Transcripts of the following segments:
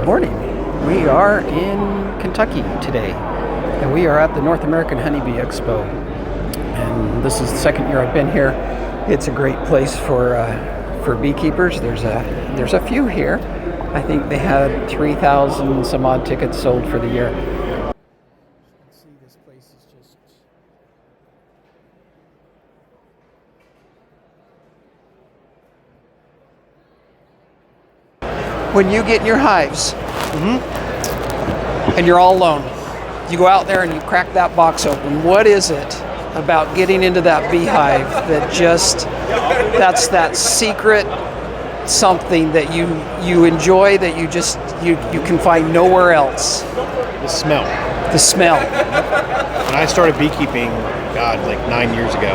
Good morning. We are in Kentucky today, and we are at the North American Honeybee Expo. And this is the second year I've been here. It's a great place for beekeepers. There's a few here. I think they had 3,000 some odd tickets sold for the year. See, this place is just when you get in your hives and you're all alone, you go out there and you crack that box open. What is it about getting into that beehive that's that secret something that you enjoy that you can find nowhere else? The smell. The smell. When I started beekeeping, like 9 years ago,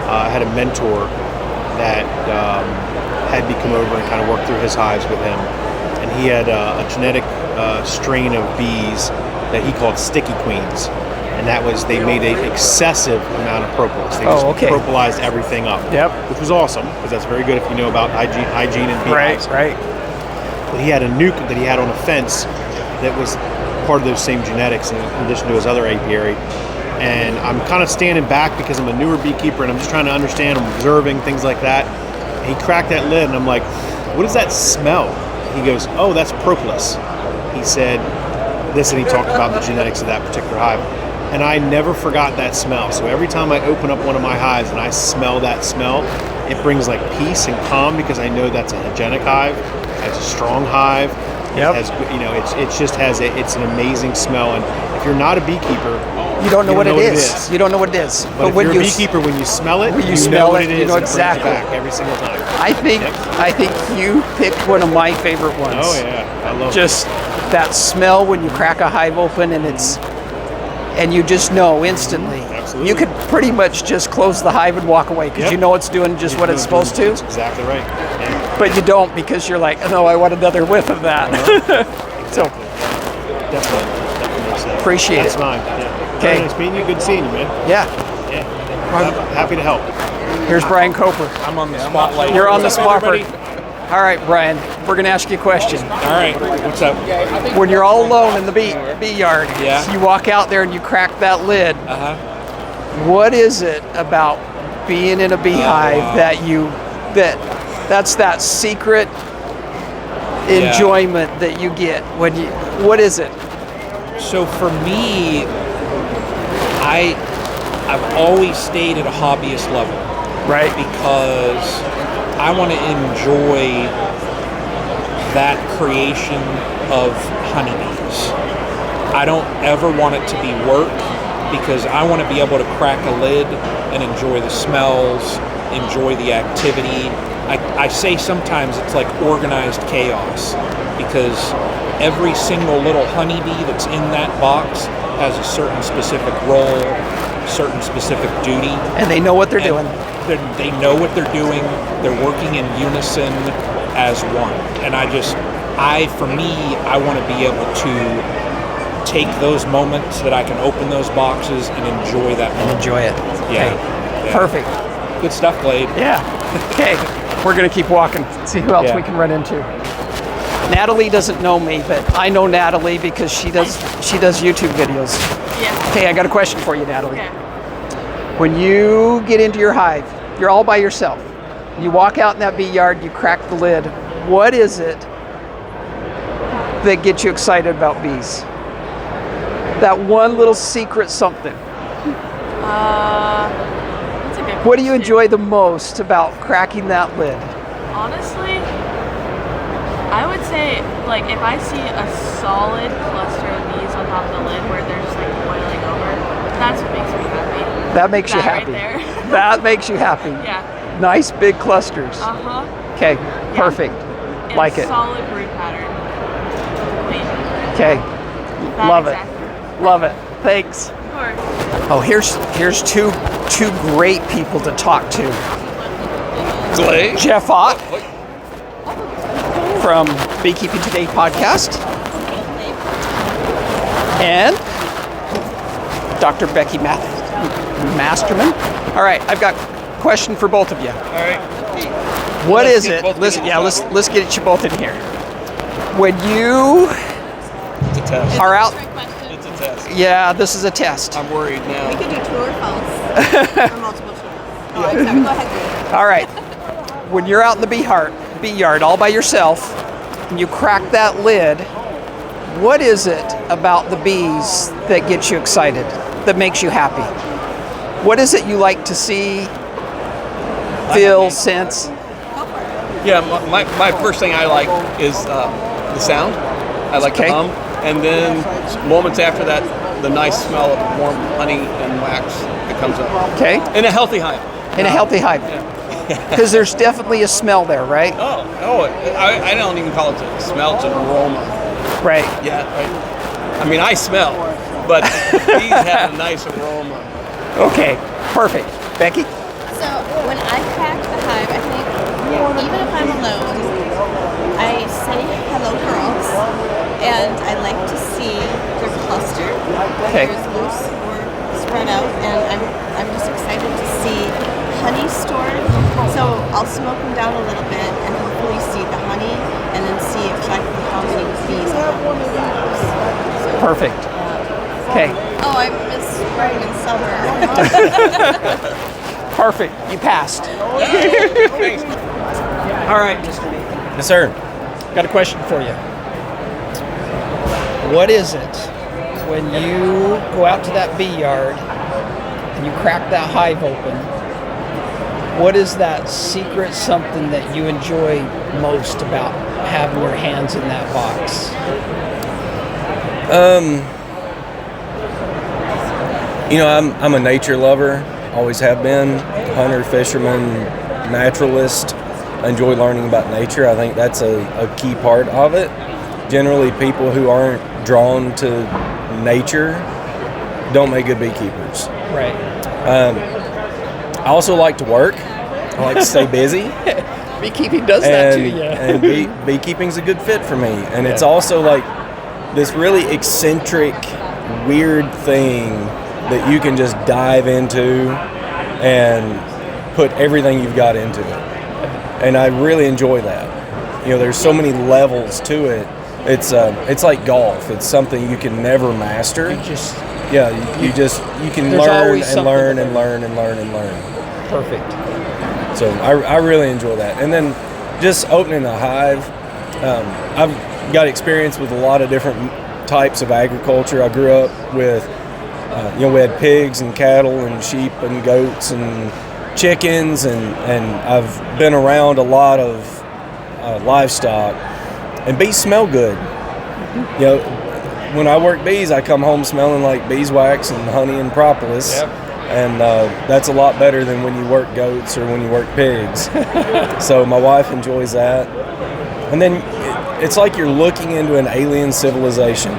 I had a mentor that had me come over and kind of work through his hives with him. And he had a genetic strain of bees that he called sticky queens. And that was, they made an excessive amount of propolis. They just propolized everything up. Yep. Which was awesome, because that's very good if you know about hygiene and beehives. Right. But he had a nuke that he had on a fence that was part of those same genetics in addition to his other apiary. And I'm kind of standing back because I'm a newer beekeeper and I'm just trying to understand, I'm observing things like that. And he cracked that lid and I'm like, what does that smell? He goes, oh, that's propolis. He said this, and he talked about the genetics of that particular hive. And I never forgot that smell. So every time I open up one of my hives and I smell that smell, it brings like peace and calm, because I know that's a hygienic hive, it's a strong hive. Yep. It has, it just has it's an amazing smell. And if you're not a beekeeper, you don't know what it is. You don't know what it is. But if you're a beekeeper, when you smell it, you know what it is. You know exactly. Back every single time. I think you picked one of my favorite ones. Oh yeah, I love just that smell when you crack a hive open and you just know instantly. Absolutely. You could pretty much just close the hive and walk away because you know it's doing just what it's supposed to. That's exactly right. Yeah. But you don't, because you're like, oh, no, I want another whiff of that. So definitely. Appreciate That's it. Mine. Yeah. Okay. Nice meeting you. Good seeing you, man. Yeah. Happy to help. Here's Brian Coper. I'm on the spotlight. You're on the spot. All right, Brian, we're going to ask you a question. All right, what's up? When you're all alone in the bee yard, you walk out there and you crack that lid. What is it about being in a beehive that's that secret enjoyment that you get when what is it? So for me, I've always stayed at a hobbyist level. Right. Because I want to enjoy that creation of honeybees. I don't ever want it to be work, because I want to be able to crack a lid and enjoy the smells, enjoy the activity. I say sometimes it's like organized chaos, because every single little honeybee that's in that box has a certain specific role, certain specific duty. And they know what they're doing. They know what they're doing. They're working in unison as one. And for me, I want to be able to take those moments that I can open those boxes and enjoy that moment. Enjoy it. Yeah. Okay. Yeah. Perfect. Good stuff, Blade. Yeah. Okay. We're going to keep walking. See who else we can run into. Natalie doesn't know me, but I know Natalie because she does YouTube videos. Yeah. Okay, I got a question for you, Natalie. Okay. When you get into your hive, you're all by yourself. You walk out in that bee yard, you crack the lid. What is it that gets you excited about bees? That one little secret something. That's a good question. What do you enjoy the most about cracking that lid? Honestly, I would say, like, if I see a solid cluster of bees on top of the lid where they're just like boiling over, that's what makes me happy. That makes you happy. Right there. That makes you happy. Yeah. Nice big clusters. Okay, perfect. And like it. Solid brood pattern. Queen. Okay, love exactly. it. Love it. Thanks. Of course. Oh, here's two great people to talk to. Jeff Ott from Beekeeping Today podcast, and Dr. Becky Masterman. All right, I've got a question for both of you. All right. What is it? Listen, let's get you both in here. When you It's a test. are out, It's a test. yeah, this is a test. I'm worried now. We could do true or false. Or multiple choice. Oh, I'm sorry. Go ahead. All right. When you're out in the bee yard all by yourself, and you crack that lid, what is it about the bees that gets you excited, that makes you happy? What is it you like to see, feel, sense? Yeah, my first thing I like is the sound. I like Okay. the hum. And then moments after that, the nice smell of warm honey and wax that comes up. Okay. In a healthy hive. In a healthy hive. Because there's definitely a smell there, right? I don't even call it a smell, it's an aroma. Right. Yeah, right. I mean, I smell, but these have a nice aroma. Okay. Perfect. Becky? So when I crack the hive, I think even if I'm alone, I say hello girls, and I like to see their cluster, Okay. whether it's loose or spread out, and I'm just excited to see honey stored. So I'll smoke them down a little bit and hopefully see the honey, and then see exactly how many bees I have in the hives. Perfect. Okay. Oh, I miss spring and summer. Perfect. You passed. Thanks. All right, Mr. Nathan. Yes, sir. Got a question for you. What is it when you go out to that bee yard and you crack that hive open? What is that secret something that you enjoy most about having your hands in that box? I'm a nature lover, always have been, hunter, fisherman, naturalist. I enjoy learning about nature. I think that's a key part of it. Generally, people who aren't drawn to nature don't make good beekeepers. Right. I also like to work. I like to stay busy. Beekeeping does that to you. And beekeeping's a good fit for me. And it's also like this really eccentric, weird thing that you can just dive into and put everything you've got into it. And I really enjoy that. There's so many levels to it. It's like golf. It's something you can never master. You just You can There's learn always and something learn to and learn and learn and learn. perfect. So I really enjoy that. And then just opening a hive, I've got experience with a lot of different types of agriculture. I grew up with, we had pigs and cattle and sheep and goats and chickens, and I've been around a lot of livestock. And bees smell good. When I work bees, I come home smelling like beeswax and honey and propolis. Yep. And that's a lot better than when you work goats or when you work pigs. So my wife enjoys that. And then it's like you're looking into an alien civilization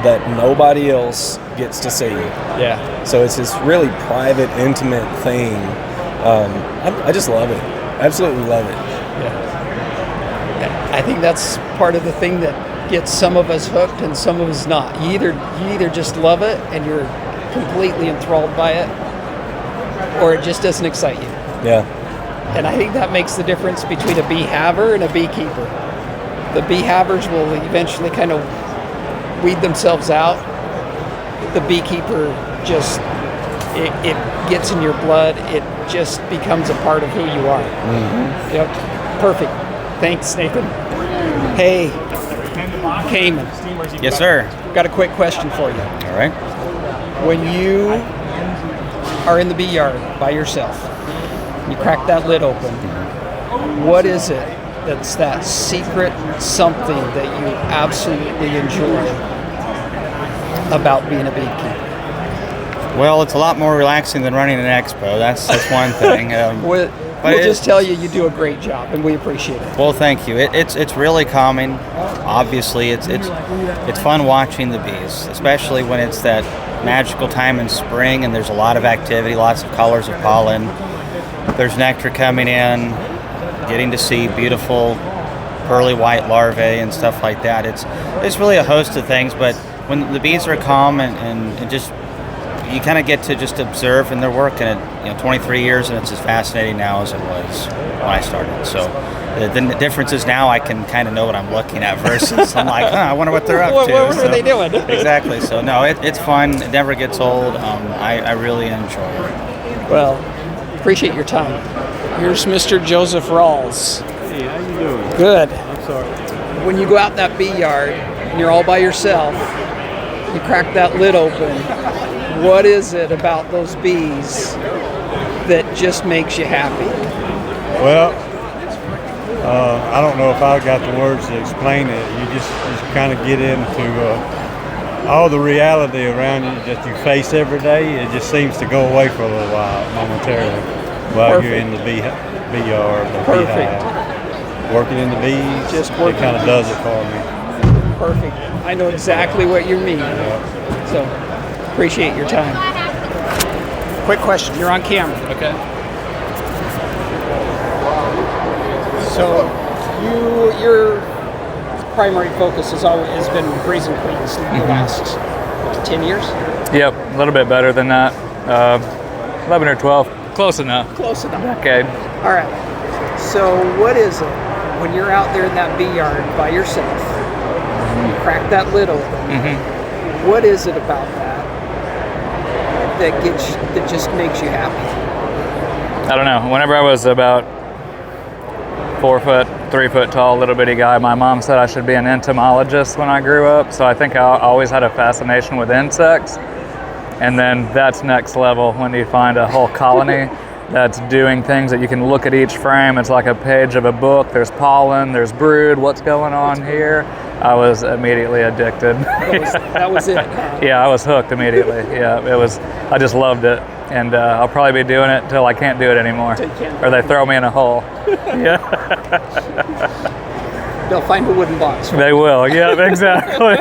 that nobody else gets to see. Yeah. So it's this really private, intimate thing. I just love it. Absolutely love it. I think that's part of the thing that gets some of us hooked and some of us not. You either just love it and you're completely enthralled by it, or it just doesn't excite you. Yeah. And I think that makes the difference between a beehiver and a beekeeper. The beehavers will eventually kind of weed themselves out. The beekeeper just, it gets in your blood. It just becomes a part of who you are. Mm-hmm. Yep. Perfect. Thanks, Nathan. Hey, Cayman. Yes, sir. Got a quick question for you. All right. When you are in the bee yard by yourself, you crack that lid open, what is it that's that secret something that you absolutely enjoy about being a beekeeper? Well, it's a lot more relaxing than running an expo. That's one thing. We'll just tell you do a great job, and we appreciate it. Well, thank you. It's really calming. Obviously, it's fun watching the bees, especially when it's that magical time in spring and there's a lot of activity, lots of colors of pollen. There's nectar coming in, getting to see beautiful pearly white larvae and stuff like that. It's really a host of things, but when the bees are calm and just you kind of get to just observe in their work, and 23 years, and it's as fascinating now as it was when I started. So the difference is now I can kind of know what I'm looking at versus I'm like, I wonder what they're up to. What are they doing? Exactly. So no, it's fun. It never gets old. I really enjoy it. Well, appreciate your time. Here's Mr. Joseph Rawls. Hey, how you doing? Good. I'm sorry. When you go out in that bee yard and you're all by yourself, you crack that lid open. What is it about those bees that just makes you happy? Well, I don't know if I've got the words to explain it. You just kind of get into all the reality around you that you face every day. It just seems to go away for a little while, momentarily, while you're in the bee yard, the beehive. Working in the bees, Just it working kind of the does bees. it for me. Perfect. I know exactly what you mean. So, appreciate your time. Quick question. You're on camera. Okay. So, your primary focus has been raising queens the last 10 years? Yep, a little bit better than that. 11 or 12. Close enough. Close enough. Okay. All right. So, what is it when you're out there in that bee yard by yourself? You crack that lid open. What is it about that that just makes you happy? I don't know. Whenever I was about 4 foot, 3 foot tall, little bitty guy, my mom said I should be an entomologist when I grew up. So I think I always had a fascination with insects. And then that's next level when you find a whole colony that's doing things that you can look at each frame. It's like a page of a book. There's pollen, there's brood, what's going on here? I was immediately addicted. That was it. Yeah, I was hooked immediately. Yeah, I just loved it. And I'll probably be doing it until I can't do it anymore. Or they throw me in a hole. Yeah. They'll find a wooden box. They will, yeah, exactly.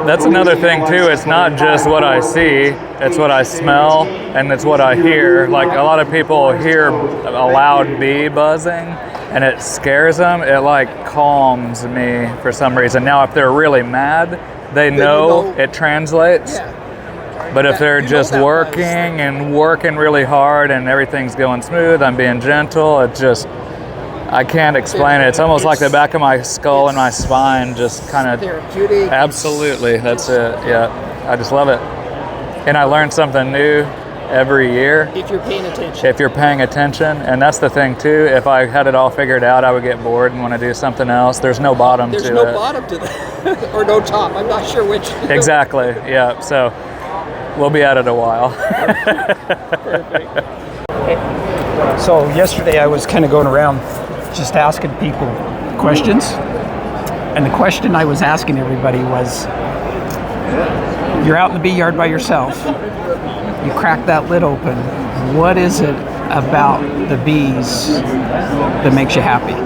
That's another thing too, it's not just what I see, it's what I smell and it's what I hear. Like a lot of people hear a loud bee buzzing and it scares them, it like calms me for some reason. Now if they're really mad, they know it translates. Yeah. But if they're just working and working really hard and everything's going smooth, I'm being gentle, it just, I can't explain it. It's almost like the back of my skull and my spine just kind of... Therapeutic. Absolutely, that's it, yeah. I just love it. And I learn something new every year. If you're paying attention. If you're paying attention, and that's the thing too, if I had it all figured out, I would get bored and want to do something else. There's no bottom to it. There's no bottom to that, or no top, I'm not sure which. Exactly, yeah, so we'll be at it a while. Perfect. So yesterday I was kind of going around just asking people questions, and the question I was asking everybody was, you're out in the bee yard by yourself, you crack that lid open, what is it about the bees that makes you happy?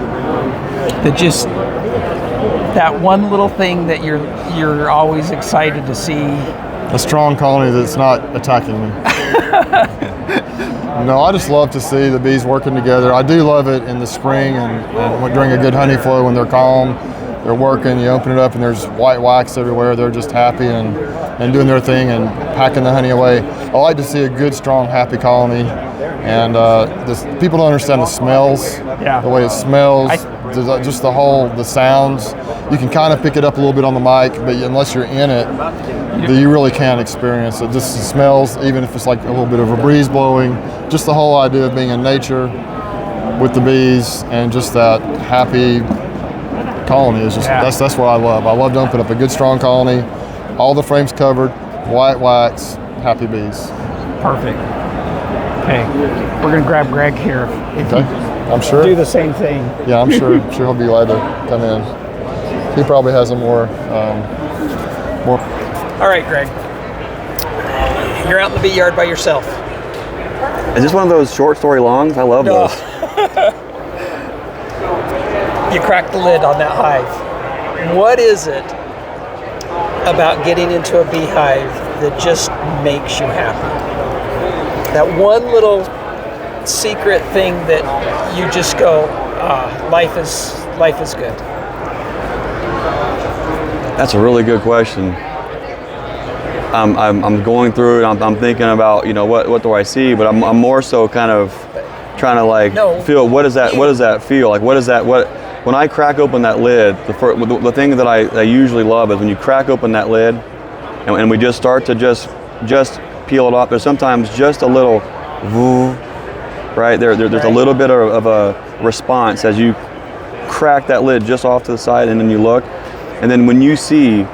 That one little thing that you're always excited to see. A strong colony that's not attacking me. No, I just love to see the bees working together. I do love it in the spring and during a good honey flow when they're calm, they're working, you open it up and there's white wax everywhere. They're just happy and doing their thing and packing the honey away. I like to see a good, strong, happy colony. And people don't understand the smells, the way it smells, just the sounds. You can kind of pick it up a little bit on the mic, but unless you're in it, you really can't experience it. Just the smells, even if it's like a little bit of a breeze blowing, just the whole idea of being in nature with the bees and just that happy colony is just, that's what I love. I love to open up a good, strong colony, all the frames covered, white wax, happy bees. Perfect. Okay, we're gonna grab Greg here. I'm sure. Do the same thing. Yeah, I'm sure he'll be glad to come in. He probably has a more. All right, Greg. You're out in the bee yard by yourself. Is this one of those short story longs? I love those. You crack the lid on that hive. What is it about getting into a beehive that just makes you happy? That one little secret thing that you just go, life is good. That's a really good question. I'm going through it. I'm thinking about, what do I see? But I'm more so kind of trying to like feel what does that feel like? When I crack open that lid, the thing that I usually love is when you crack open that lid, and we just start to just peel it off. There's sometimes just a little, right there's a little bit of a response as you crack that lid just off to the side, and then you look, and then when you see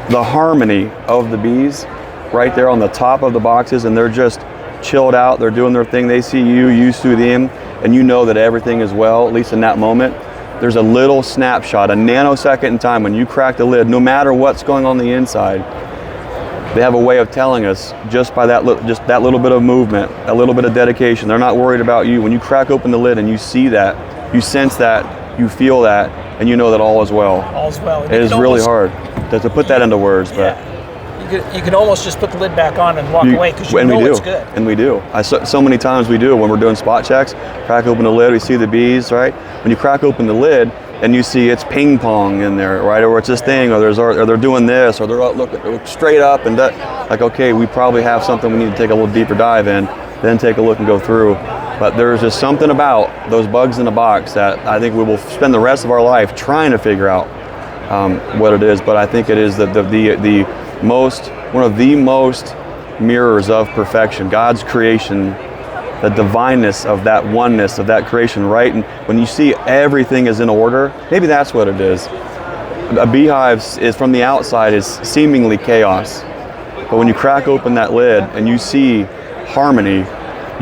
the harmony of the bees right there on the top of the boxes, and they're just chilled out, they're doing their thing, they see you see them, and you know that everything is well, at least in that moment. There's a little snapshot, a nanosecond in time when you crack the lid, no matter what's going on the inside. They have a way of telling us just by that little bit of movement, a little bit of dedication. They're not worried about you. When you crack open the lid and you see that, you sense that, you feel that, and you know that all is well. All's well. It is really hard to put that into words, but you can almost just put the lid back on and walk away because you know it's good. And we do. So many times we do when we're doing spot checks. Crack open the lid, we see the bees, right? When you crack open the lid and you see it's ping pong in there, right? Or it's this thing, or they're doing this, or they're looking straight up, and like, okay, we probably have something we need to take a little deeper dive in, then take a look and go through. But there's just something about those bugs in the box that I think we will spend the rest of our life trying to figure out what it is. But I think it is one of the most mirrors of perfection, God's creation, the divineness of that oneness of that creation, right? And when you see everything is in order, maybe that's what it is. A beehive is from the outside is seemingly chaos, but when you crack open that lid and you see harmony,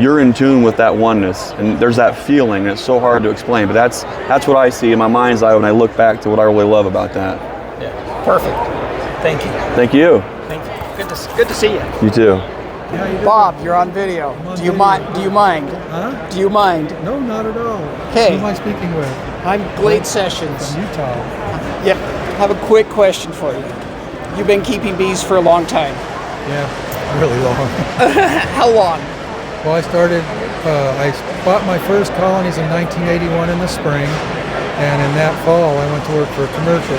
you're in tune with that oneness, and there's that feeling, and it's so hard to explain, but that's what I see in my mind's eye when I look back to what I really love about that. Yeah, perfect. Thank you. Thank you. Thank you. Good to see you. You too. Bob, you're on video. Do you mind? Huh? Do you mind? No, not at all. Okay. Who am I speaking with? I'm Glade Sessions. From Utah. Yep. I have a quick question for you. You've been keeping bees for a long time. Yeah, really long. How long? Well, I bought my first colonies in 1981 in the spring, and in that fall I went to work for a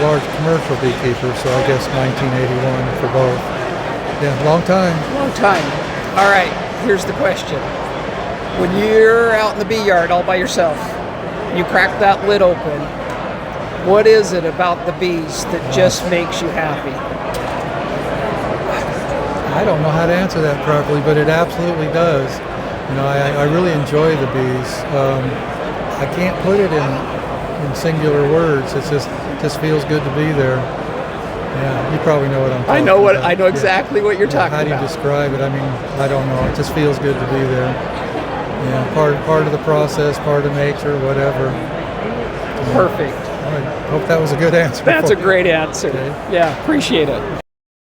large commercial beekeeper, so I guess 1981 for both. Yeah, long time. Long time. All right, here's the question. When you're out in the bee yard all by yourself, you crack that lid open, what is it about the bees that just makes you happy? I don't know how to answer that properly, but it absolutely does. I really enjoy the bees. I can't put it in singular words. It just feels good to be there. Yeah, you probably know what I'm talking about. I know exactly what you're talking about. How do you describe it? I mean, I don't know. It just feels good to be there. Yeah, part of the process, part of nature, whatever. Perfect. All right. Hope that was a good answer. That's a great answer. Okay. Yeah, appreciate it.